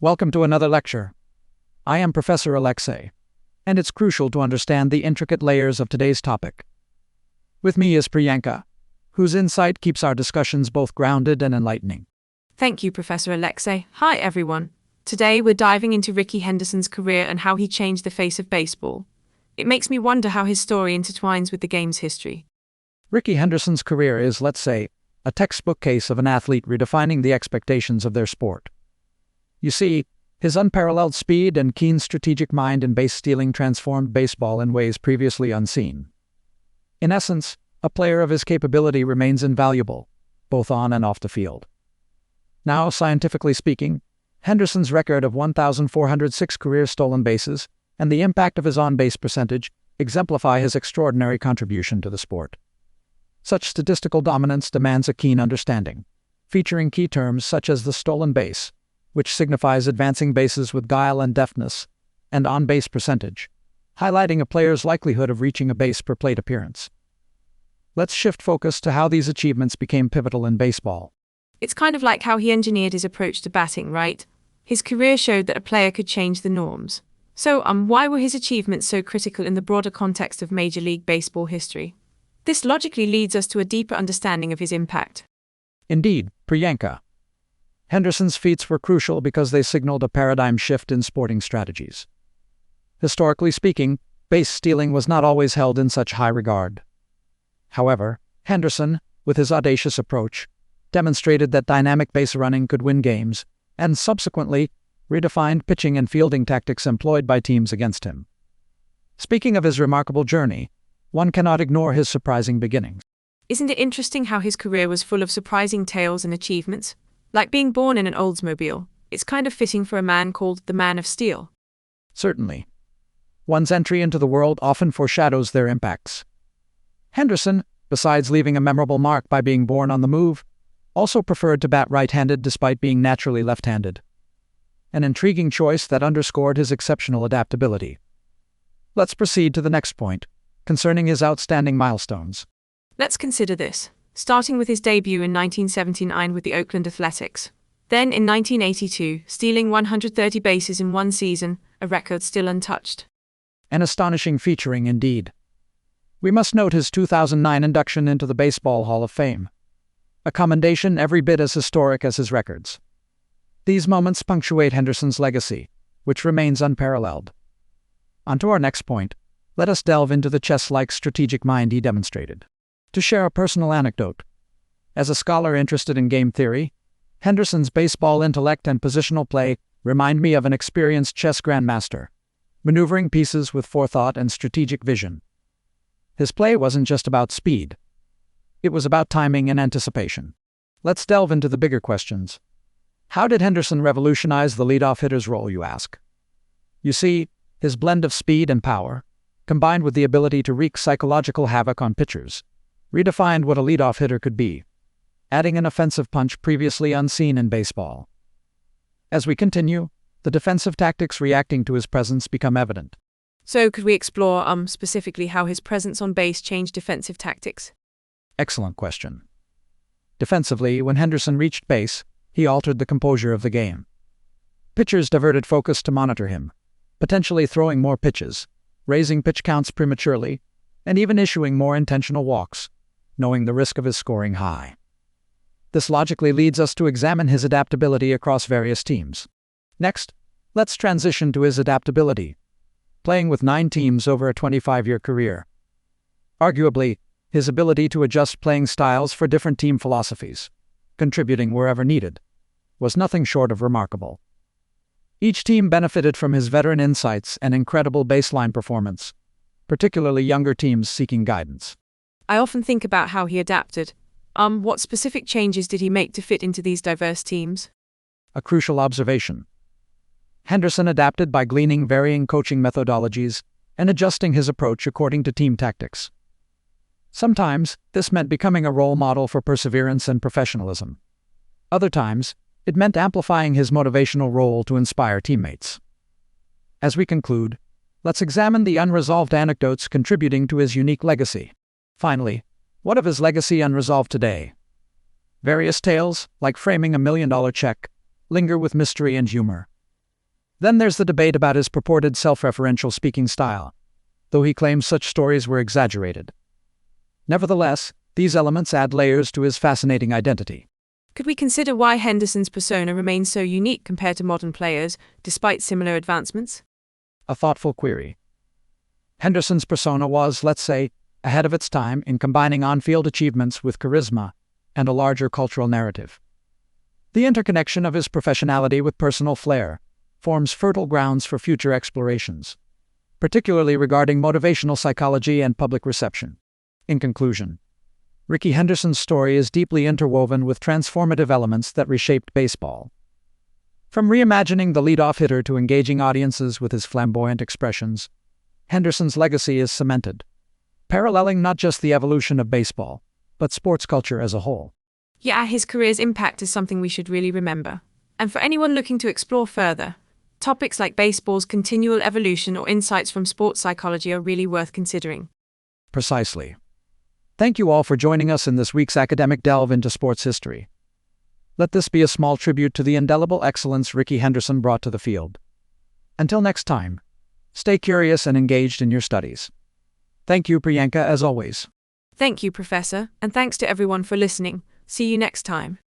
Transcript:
Welcome to another lecture. I am Professor Alexei, and it's crucial to understand the intricate layers of today's topic. With me is Priyanka, whose insight keeps our discussions both grounded and enlightening. Thank you, Professor Alexei. Hi, everyone. Today we're diving into Rickey Henderson's career and how he changed the face of baseball. It makes me wonder how his story intertwines with the game's history. Rickey Henderson's career is, let's say, a textbook case of an athlete redefining the expectations of their sport. You see, his unparalleled speed and keen strategic mind in base stealing transformed baseball in ways previously unseen. In essence, a player of his capability remains invaluable, both on and off the field. Now, scientifically speaking, Henderson's record of 1,406 career stolen bases and the impact of his on-base percentage exemplify his extraordinary contribution to the sport. Such statistical dominance demands a keen understanding, featuring key terms such as the stolen base, which signifies advancing bases with guile and deftness, and on-base percentage, highlighting a player's likelihood of reaching a base per plate appearance. Let's shift focus to how these achievements became pivotal in baseball. It's kind of like how he engineered his approach to batting, right? His career showed that a player could change the norms. So, why were his achievements so critical in the broader context of Major League Baseball history? This logically leads us to a deeper understanding of his impact. Indeed, Priyanka. Henderson's feats were crucial because they signaled a paradigm shift in sporting strategies. Historically speaking, base stealing was not always held in such high regard. However, Henderson, with his audacious approach, demonstrated that dynamic base running could win games, and subsequently, redefined pitching and fielding tactics employed by teams against him. Speaking of his remarkable journey, one cannot ignore his surprising beginnings. Isn't it interesting how his career was full of surprising tales and achievements? Like being born in an Oldsmobile, it's kind of fitting for a man called the Man of Steel. Certainly. One's entry into the world often foreshadows their impacts. Henderson, besides leaving a memorable mark by being born on the move, also preferred to bat right-handed despite being naturally left-handed. An intriguing choice that underscored his exceptional adaptability. Let's proceed to the next point, concerning his outstanding milestones. Let's consider this, starting with his debut in 1979 with the Oakland Athletics. Then in 1982, stealing 130 bases in one season, a record still untouched. An astonishing featuring indeed. We must note his 2009 induction into the Baseball Hall of Fame, a commendation every bit as historic as his records. These moments punctuate Henderson's legacy, which remains unparalleled. On to our next point, let us delve into the chess-like strategic mind he demonstrated. To share a personal anecdote, as a scholar interested in game theory, Henderson's baseball intellect and positional play remind me of an experienced chess grandmaster, maneuvering pieces with forethought and strategic vision. His play wasn't just about speed. It was about timing and anticipation. Let's delve into the bigger questions. How did Henderson revolutionize the leadoff hitter's role, you ask? You see, his blend of speed and power, combined with the ability to wreak psychological havoc on pitchers, redefined what a leadoff hitter could be, adding an offensive punch previously unseen in baseball. As we continue, the defensive tactics reacting to his presence become evident. So could we explore specifically how his presence on base changed defensive tactics? Excellent question. Defensively, when Henderson reached base, he altered the composure of the game. Pitchers diverted focus to monitor him, potentially throwing more pitches, raising pitch counts prematurely, and even issuing more intentional walks, knowing the risk of his scoring high. This logically leads us to examine his adaptability across various teams. Next, let's transition to his adaptability, playing with 9 teams over a 25-year career. Arguably, his ability to adjust playing styles for different team philosophies, contributing wherever needed, was nothing short of remarkable. Each team benefited from his veteran insights and incredible baseline performance, particularly younger teams seeking guidance. I often think about how he adapted. What specific changes did he make to fit into these diverse teams? A crucial observation. Henderson adapted by gleaning varying coaching methodologies and adjusting his approach according to team tactics. Sometimes, this meant becoming a role model for perseverance and professionalism. Other times, it meant amplifying his motivational role to inspire teammates. As we conclude, let's examine the unresolved anecdotes contributing to his unique legacy. Finally, what of his legacy unresolved today? Various tales, like framing $1 million check, linger with mystery and humor, Then there's the debate about his purported self-referential speaking style, though he claims such stories were exaggerated. Nevertheless, these elements add layers to his fascinating identity. Could we consider why Henderson's persona remains so unique compared to modern players, despite similar advancements? A thoughtful query. Henderson's persona was, let's say, ahead of its time in combining on-field achievements with charisma and a larger cultural narrative. The interconnection of his professionality with personal flair forms fertile grounds for future explorations, particularly regarding motivational psychology and public reception. In conclusion, Rickey Henderson's story is deeply interwoven with transformative elements that reshaped baseball. From reimagining the leadoff hitter to engaging audiences with his flamboyant expressions, Henderson's legacy is cemented, paralleling not just the evolution of baseball, but sports culture as a whole. Yeah, his career's impact is something we should really remember. And for anyone looking to explore further, topics like baseball's continual evolution or insights from sports psychology are really worth considering. Precisely. Thank you all for joining us in this week's academic delve into sports history. Let this be a small tribute to the indelible excellence Rickey Henderson brought to the field. Until next time, stay curious and engaged in your studies. Thank you, Priyanka, as always. Thank you, Professor, and thanks to everyone for listening. See you next time.